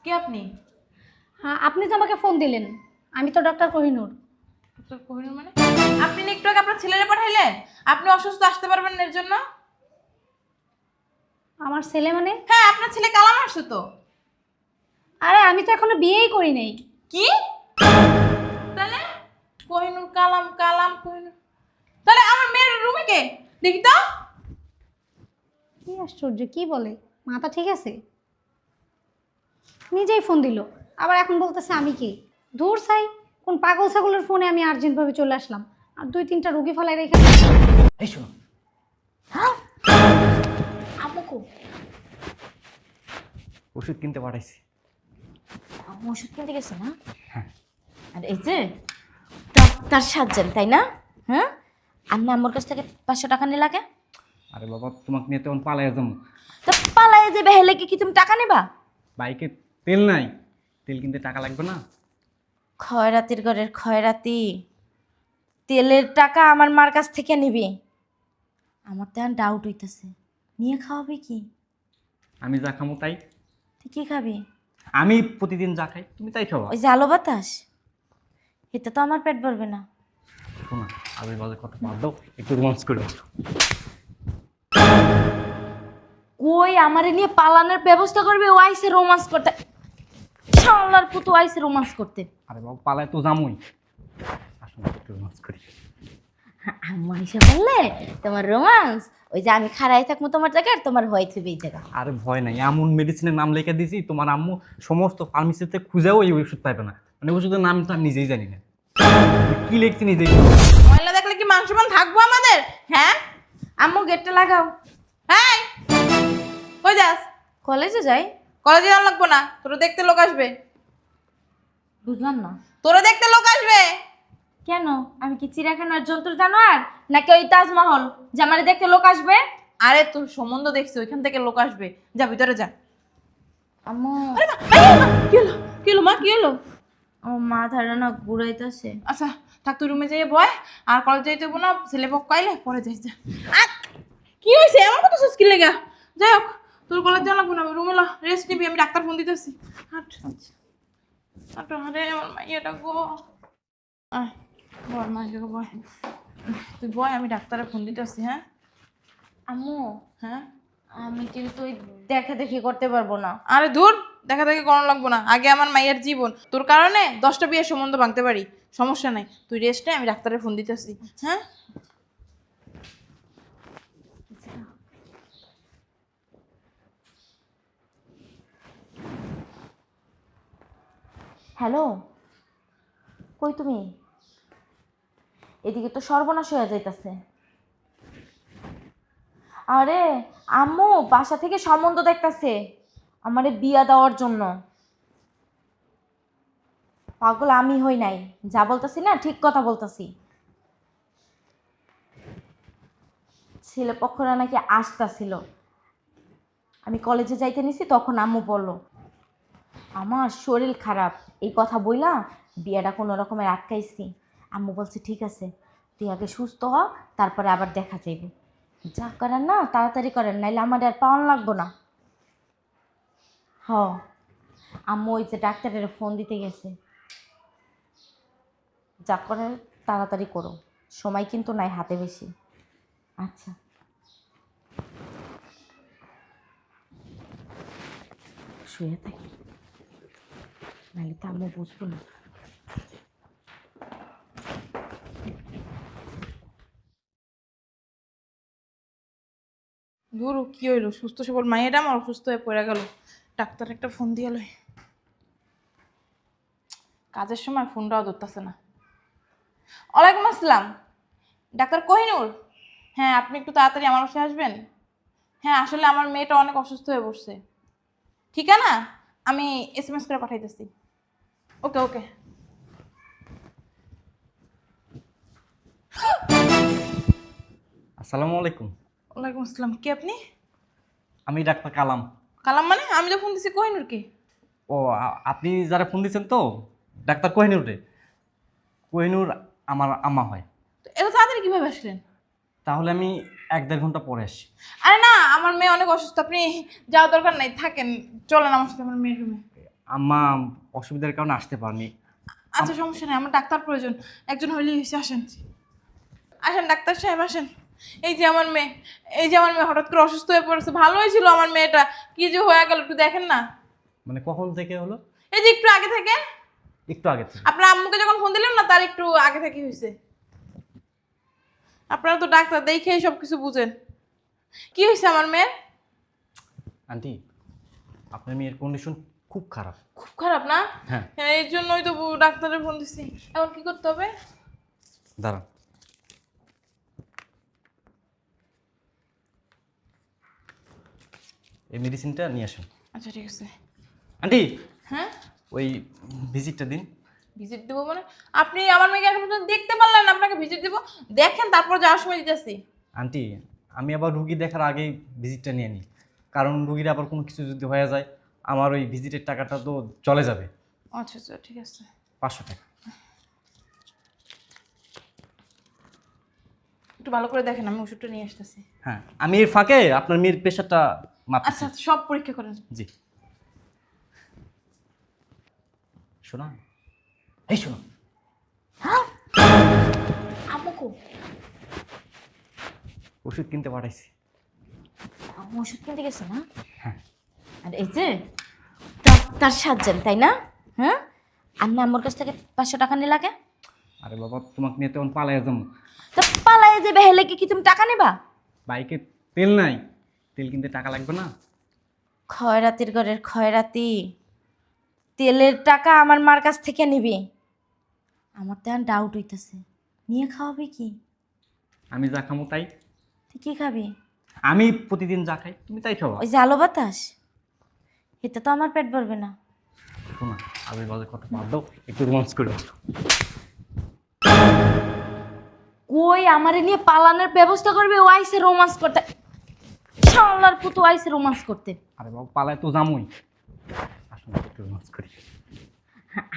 কে আপনি? হ্যাঁ, আপনি তো আমাকে ফোন দিলেন। আমি তো ডক্টর কোহিনূর। ডক্টর কোহিনূর মানে? আপনি না একটু আগে আপনার ছেলেরে পাঠাইলেন? আপনি অসুস্থ, আসতে পারবেন না এর জন্য? আমার ছেলে মানে? হ্যাঁ, আপনার ছেলে কালাম আসছে তো। আরে আমি তো এখনো বিয়েই করি নাই। কি? তাহলে কোহিনূর কালাম, কালাম কোহিনূর। তাহলে আমার মেয়ের রুমে কে? দেখি তো। কি আশ্চর্য, কি বলে? মাথা ঠিক আছে? নিজেই ফোন দিল, আবার এখন বলতেছে আমি কি? দূর ছাই, কোন পাগল ছাগলের ফোনে আমি আর্জেন্টভাবে চলে আসলাম, আর 2-3টা রোগী ফেলাই রেখে। এই শোনো, হ্যাঁ? আম্মুকো ওষুধ কিনতে পাঠাইছি। আম্মু ওষুধ কিনতে গেছে না? হ্যাঁ। আর এই যে ডাক্তার সাজেন তাই না? হ্যাঁ, আপনি আম্মুর কাছ থেকে 500 টাকা নিয়ে লাগে। আরে বাবা, তোমাকে নিয়ে তখন পালাই যাবো। তো পালায়ে যাবে, হেলে কি তুমি টাকা নিবা? বাইকে তেল নাই, তেল কিনতে টাকা লাগবে না? খয়রাতির ঘরের খয়রাতি, তেলের টাকা আমার মার কাছ থেকে নিবি? আমার তো এখন ডাউট হইতেছে, নিয়ে খাওয়াবে কি? আমি যা খামো তাই। তুই কি খাবি? আমি প্রতিদিন যা খাই তুমি তাই খাওয়া। ওই যে আলো বাতাস, এতে তো আমার পেট ভরবে না। শোনা, আমি বাজে কথা বাদ দাও, একটু রোমান্স করে আসো। কই আমারে নিয়ে পালানোর ব্যবস্থা করবে? ও আইসে রোমান্স করতে, শালার পুতো আইসে রোমান্স করতে। আরে বাবা, পালায় তো যামই। আসো না, একটু রোমান্স করি। আম্মু হিসেবে বললে তোমার রোমান্স, ওই যে আমি খাড়াই থাকবো তোমার জায়গায়, আর তোমার হয়ে থাকবে এই জায়গা। আরে ভয় নাই, এমন মেডিসিনের নাম লিখে দিয়েছি তোমার আম্মু সমস্ত ফার্মেসিতে খুঁজেও এই ওষুধ পাইবে না। মানে ওষুধের নাম তো আমি নিজেই জানি না, কি লিখছি নিজেই জানি না। ময়লা দেখলে কি মান সম্মান থাকবো আমাদের? হ্যাঁ, আম্মু গেটটা লাগাও। হ্যাঁ, কই যাস? কলেজে যাই। কলেজে যাওয়া লাগবো না, তোরা দেখতে লোক আসবে। বুঝলাম না, তোরা দেখতে লোক আসবে কেন? আমি কি চিড়িয়াখানার জন্তু জানোয়ার নাকি ওই তাজমহল যে আমার দেখতে লোক আসবে? আরে তোর সম্বন্ধ দেখছি, ওইখান থেকে লোক আসবে। যা ভিতরে যা। আম্মু, আরে মা, কি হলো? কি হলো মা, কি হলো? আমার মাথাটা না ঘুরাইতেছে। আচ্ছা থাক, তুই রুমে যাইয়ে বয়, আর কলেজে যাইতে হবো না, ছেলে পক্ষ আইলে পরে যাই। যা। কি হয়েছে? আমার কত সুস্কি লেগা। যাই হোক, তোর কলেজ যাওয়া লাগবো না, রুমে রেস্ট নিবি, আমি ডাক্তার ফোন দিতেছি। হাট হাট, আরে আমার মাইয়াটা গো। আয় বয়, মাইয়াকে বয়, তুই বয়, আমি ডাক্তারের ফোন দিতেছি। হ্যাঁ আম্মু। হ্যাঁ, আমি কিন্তু ওই দেখা দেখি করতে পারবো না। আরে দূর, দেখা দেখি করানো লাগবো না, আগে আমার মাইয়ের জীবন। তোর কারণে 10টা বিয়ের সম্বন্ধ ভাঙতে পারি, সমস্যা নাই। তুই রেস্ট নে, আমি ডাক্তারের ফোন দিতেছি। হ্যাঁ, হ্যালো, কই তুমি? এদিকে তো সর্বনাশ হয়ে যাইতাছে। আরে আম্মু বাসা থেকে সম্বন্ধ দেখতাছে আমারে বিয়া দেওয়ার জন্য। পাগল আমি হই নাই, যা বলতাছি না ঠিক কথা বলতাছি। ছেলে পক্ষরা নাকি আসতাছিল, আমি কলেজে যাইতে নিছি, তখন আম্মু বলল আমার শরীর খারাপ, এই কথা বইলা বিয়াটা কোনো রকমের আটকাইছি। আম্মু বলছে ঠিক আছে, তুই আগে সুস্থ হ, তারপরে আবার দেখা যাইবে। যা করেন না তাড়াতাড়ি করেন, নাইলে আমার আর পাওয়ান লাগবো না। হ, আম্মু ওই যে ডাক্তারের ফোন দিতে গেছে। যা করে তাড়াতাড়ি করো, সময় কিন্তু নাই হাতে বেশি। আচ্ছা, শুয়ে থাকি, নাহলে তো আম্মু বুঝবো না। ধরু কি হইলো? সুস্থ সবল মাইয়াটা আমার অসুস্থ হয়ে পড়ে গেল। ডাক্তার একটা ফোন দিয়ে লই। কাজের সময় ফোনটাও ধরতেছে না। ওয়ালাইকুম আসসালাম, ডাক্তার কোহিনূর। হ্যাঁ, আপনি একটু তাড়াতাড়ি আমার বাসায় আসবেন। হ্যাঁ, আসলে আমার মেয়েটা অনেক অসুস্থ হয়ে পড়ছে। ঠিকানা আমি SMS করে পাঠাইতেছি। ওকে ওকে। আসসালামু আলাইকুম। ওয়ালাইকুম আসসালাম, কে আপনি? আমি ডাক্তার কালাম। কালাম মানে? আমি তো ফোন দিছি কোহিনূরকে। ও, আপনি যারা ফোন দিচ্ছেন তো ডাক্তার কোহিনুরে। কোহিনুর আমার আম্মা হয়। তো এত তাড়াতাড়ি কিভাবে আসলেন? তাহলে আমি 1-1.5 ঘন্টা পরে আসি। আরে না, আমার মেয়ে অনেক অসুস্থ, আপনি যাওয়ার দরকার নাই, থাকেন, চলেন আমার সাথে আমার মেয়ের রুমে। আম্মা অসুবিধার কারণে আসতে পারেনি। আচ্ছা সমস্যা নেই, আমার ডাক্তার প্রয়োজন, একজন হইলেই হয়েছে। আসেন আসেন ডাক্তার সাহেব আসেন। এই যে আমার মেয়ে, এই যে আমার মেয়ে হঠাৎ করে অসুস্থ হয়ে পড়েছে। ভালো হয়েছিল আমার মেয়েটা, কি যে হয়ে গেল একটু দেখেন না। মানে কখন থেকে হলো? এই যে একটু আগে থেকে। একটু আগে থেকে? আপনার আম্মুকে যখন ফোন দিলাম না তার একটু আগে থেকে হয়েছে। আপনারা তো ডাক্তার, দেখেই সব কিছু বুঝেন। কি হয়েছে আমার মেয়ের? আন্টি, আপনার মেয়ের কন্ডিশন খুব খারাপ। খুব খারাপ না? হ্যাঁ। হ্যাঁ, এর জন্যই তো ডাক্তারের ফোন দিচ্ছি। এখন কি করতে হবে? দাঁড়ান। এই মেডিসিনটা নিয়ে আসুন। আচ্ছা ঠিক আছে। আন্টি, হ্যাঁ, ওই ভিজিটটা দিন। ভিজিট দেবো মানে? আপনি আমার মেয়েকে এখন পর্যন্ত দেখতে পারলেন না, আপনাকে ভিজিট দেবো? দেখেন তারপর যাওয়ার সময় দিতেছি। আন্টি, আমি আবার রুগী দেখার আগেই ভিজিটটা নিয়ে নিই, কারণ রুগীর আবার কোনো কিছু যদি হয়ে যায় আমার ওই ভিজিটের টাকাটা তো চলে যাবে। আচ্ছা আচ্ছা ঠিক আছে। 500 টাকা। একটু ভালো করে দেখেন, আমি ওষুধটা নিয়ে আসতেছি। হ্যাঁ, আমি এর ফাঁকে আপনার মেয়ের প্রেশারটা মাপছি। আচ্ছা আচ্ছা, সব পরীক্ষা করেন। জি। শোনা, এই শোনো, আম্মুকু ওষুধ কিনতে পাঠাইছি। আম্মু ওষুধ কিনতে গেছে না? হ্যাঁ। আর এই যে ডাক্তার সাজছেন তাই না? হ্যাঁ, আমি আম্মুর কাছ থেকে 500 টাকা নিয়ে লাগে। আরে বাবা, তোমাকে নিয়ে তখন পালাই যাবো। তো পালায়ে যে বেহেলে কি তুমি টাকা নিবা? বাইকে তেল নাই, তেল কিনতে টাকা লাগবে না? খয়রাতির ঘরের খয়রাতি, তেলের টাকা আমার মার কাছ থেকে নিবি? আমার তো এখন ডাউট হইতেছে, নিয়ে খাওয়াবে কি? আমি যা খামো তাই। তুই কি খাবি? আমি প্রতিদিন যা খাই তুমি তাই খাওয়া। ওই যে আলো বাতাস, এতে তো আমার পেট ভরবে না। শোনা, আমি বাজে কথা বাদ দাও, একটু রোমান্স করে। কই আমারে নিয়ে পালানোর ব্যবস্থা করবে? ও আইসে রোমান্স করতে, শালার পুতো আইসে রোমান্স করতে। আরে বাবা, পালায় তো জামুই। আসুন একটু রোমান্স করি।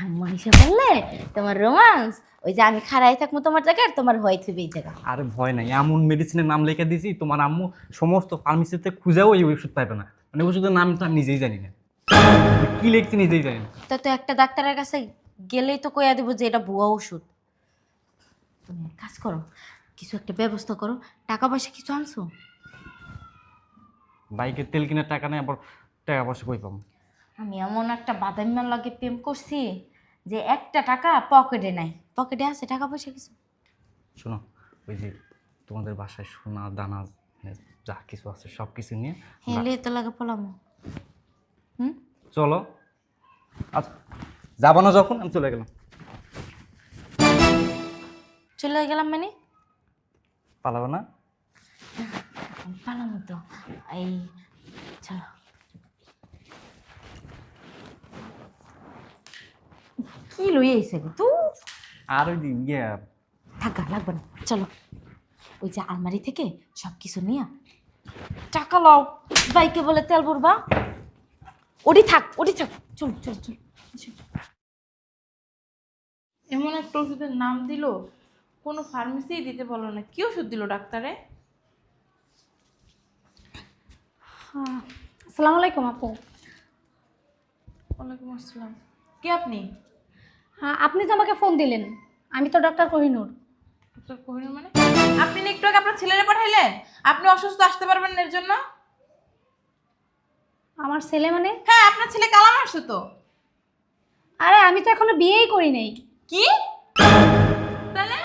আম্মা হিসেবে বললে তোমার রোমান্স, ওই যে আমি খাড়াই থাকবো তোমার জায়গায়, তোমার হয়ে থাকবে এই জায়গা। আরে ভয় নাই, এমন মেডিসিনের নাম লিখে দিয়েছি তোমার আম্মু সমস্ত ফার্মেসিতে খুঁজেও এই ওষুধ পাইবে না। মানে ওষুধের নাম তো আমি নিজেই জানি না, কি লিখছি নিজেই জানি না। তা তো একটা ডাক্তারের কাছে গেলেই তো কইয়া দেবো যে এটা ভুয়া ওষুধ। তুমি এক কাজ করো, কিছু একটা ব্যবস্থা করো। টাকা পয়সা কিছু আনছো? বাইকের তেল কেনার টাকা নেই, আবার টাকা পয়সা কই পাবো? আমি এমন একটা বাদামিয়ার লগে প্রেম করছি যে একটা টাকা পকেটে নাই। পকেটে আছে টাকা পয়সা কিছু? শোনো, ওই যে তোমাদের বাসায় সোনা দানা মানে যা কিছু আছে সব কিছু নিয়ে হেলে তো লাগে পলামো। হুম, চলো। আচ্ছা, যাবো না যখন আমি চলে গেলাম। চলে গেলাম মানে? পালাবো না? পালামো তো। এই চলো। কি লই আইছে গো তুই? আর ওই ইয়ে থাকা লাগবে না, চলো। ওই যে আলমারি থেকে সব কিছু নিয়ে টাকা লও, বাইকে বলে তেল ভরবা। ওটি থাক, ওটি থাক, চল চল চল। এমন একটা ওষুধের নাম দিল, কোনো ফার্মেসিই দিতে বলো না। কি ওষুধ দিল ডাক্তারে? আসসালামু আলাইকুম আপু। ওয়ালাইকুম আসসালাম। কে আপনি? হ্যাঁ, আপনি তো আমাকে ফোন দিলেন, আমি তো ডক্টর কোহিনুর। ডক্টর কোহিনুর মানে? আপনি না একটু আগে আপনার ছেলেরে পাঠাইলেন, আপনি অসুস্থ, আসতে পারবেন না এর জন্য? আমার ছেলে মানে? হ্যাঁ, আপনার ছেলে কালাম আসছে তো। আরে আমি তো এখনো বিয়েই করি নাই। কি? তাহলে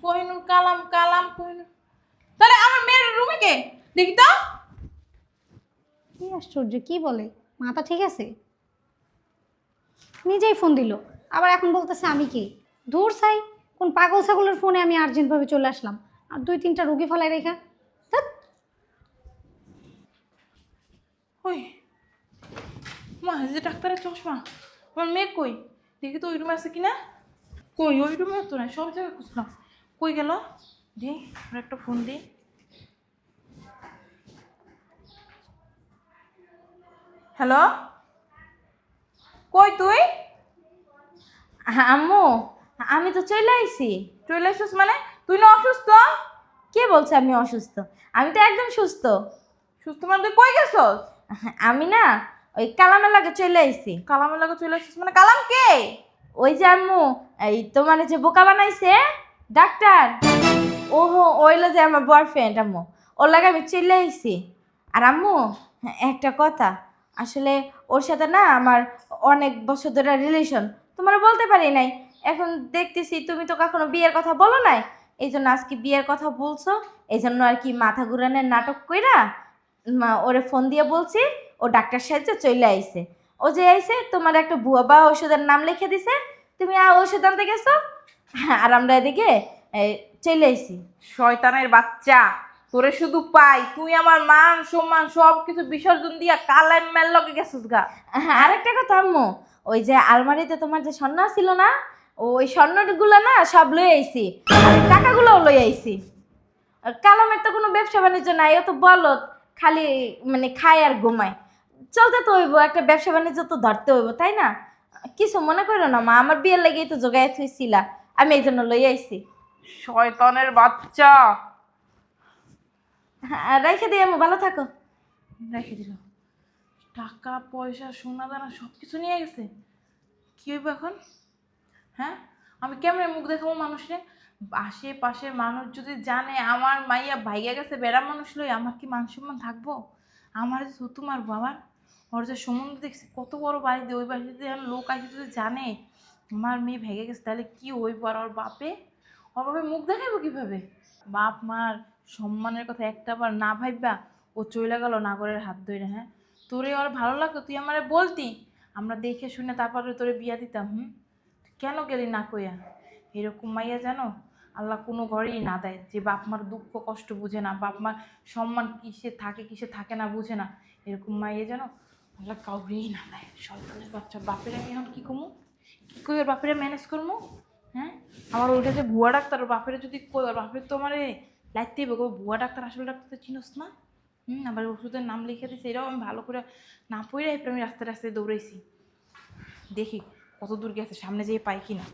কোহিনুর কালাম, কালাম কোহিনুর, তাহলে আমার মেয়ের রুমে কে? দেখি তো। কি আশ্চর্য, কি বলে, মাথা ঠিক আছে? নিজেই ফোন দিল, আবার এখন বলতেছে আমি কি? দূর চাই, কোন পাগল ছাগলের ফোনে আমি আর্জেন্টভাবে চলে আসলাম, আর 2-3টা রুগী ফেলাই রেখা। ধ্যাৎ। ওই মা, এই যে ডাক্তারের চশমা, আমার মেয়ে কই? দেখি তো ওই রুমে আছে কিনা। কই, ওই রুমে তো না, সব জায়গায় খুঁজলাম, কই গেল? দি আর একটা ফোন দি। হ্যালো, কই তুই? আম্মু, আমি তো চলে আইছি। চলে এসেছিস মানে? তুই না অসুস্থ? কে বলছে আমি অসুস্থ? আমি তো একদম সুস্থ। সুস্থ মানে তুই কই গেছস? আমি না ওই কালামের লাগে চলে আইছি। কালামের লাগে চলে আসছিস মানে কালাম কে? ওই যে আম্মু, এই তোমার যে বোকা বানাইছে ডাক্তার, ওহো ওইলো যে আমার বয়ফ্রেন্ড আম্মু, ওর লাগে আমি চলে আইছি। আর আম্মু একটা কথা, আসলে ওর সাথে না আমার অনেক বছর ধরে রিলেশন, তোমার বলতে পারি নাই। এখন দেখতেছি তুমি তো কখনো বিয়ের কথা বলো নাই, এই জন্য আজকে বিয়ের কথা বলছো, এই জন্য আর কি মাথা ঘুরানোর নাটক কইরা ওরে ফোন দিয়ে বলছি, ও ডাক্তার সাহায্যে চলে আইছে। ও যে আইছে তোমার একটা বুয়া বা ওষুধের নাম লিখে দিছে, তুমি ওষুধ আনতে গেছো, আর আমরা এদিকে চলে আইছি। শয়তানের বাচ্চা, তোরে শুধু পাই, তুই আমার মান সম্মান সব কিছু বিসর্জন দিয়া কালামের লগে গেছিস গা। হ্যাঁ, আরেকটা কথা আম্মু, ওই যে আলমারিতে তোমার যে স্বর্ণ ছিল না, ওই স্বর্ণগুলো না সব লই আইছি, আর টাকাগুলোও লই আইছি। আর কালামের তো কোনো ব্যবসা বাণিজ্য নাই, ও তো বলত, খালি মানে খায় আর ঘুমায়। চলতে তো হইব, একটা ব্যবসা বাণিজ্য তো ধরতে হইব, তাই না? কিছু মনে করো না মা, আমার বিয়ের লাগেই তো জোগাই থুইছিলা, আমি এই জন্য লই আইছি। শয়তানের বাচ্চা। হ্যাঁ, রেখে দিই আম্মু, ভালো থাকো। রেখে দিল, টাকা পয়সা সোনা দানা সব কিছু নিয়ে গেছে। কি হইব এখন? হ্যাঁ, আমি কেমনে মুখ দেখাবো মানুষে? আশেপাশের মানুষ যদি জানে আমার মাইয়া ভাইয়া গেছে বেড়া মানুষ লই, আমার কি মান সম্মান থাকবো? আমার যে তোমার বাবার, ওর যে সম্বন্ধ দেখছি কত বড় বাড়ি দিয়ে, ওই বাড়িতে যদি এখন লোক আসে যদি জানে আমার মেয়ে ভেঙে গেছে, তাহলে কি হইব? আর ওর বাপে মুখ দেখাইবো কিভাবে? বাপ মার সম্মানের কথা একটা বার না ভাববা ও চলে গেল নাগরের হাত ধরে। হ্যাঁ, তোরে ওর ভালো লাগতো, তুই আমারে বলতি, আমরা দেখে শুনে তারপরে তোরে বিয়া দিতাম। কেন গেলি না কইয়া? এরকম মাইয়া জানো আল্লাহ কোনো ঘরেই না দেয়, যে বাপ মার দুঃখ কষ্ট বুঝে না, বাপ মার সম্মান কিসে থাকে কিসে থাকে না বুঝে না, এরকম মাইয়া জানো আল্লাহ কাউরেই না দেয়। সরকারের বাচ্চা, বাপের আমি এখন কী কমু, কী কই ওর বাপেরা ম্যানেজ করবো? হ্যাঁ, আমার ওইটা যে ভুয়া ডাক্তার, ওর বাপের যদি কই, ওর বাপের তো আমার লাইতেই বেগো ভুয়া ডাক্তার, আসল ডাক্তার তো চিনোস না। আবার ওষুধের নাম লিখে দিয়েছে, এটাও আমি ভালো করে না পড়ে আমি রাস্তায় রাস্তায় দৌড়াইছি, দেখি কত দূর গেছে, সামনে যেয়ে পাই কিনা।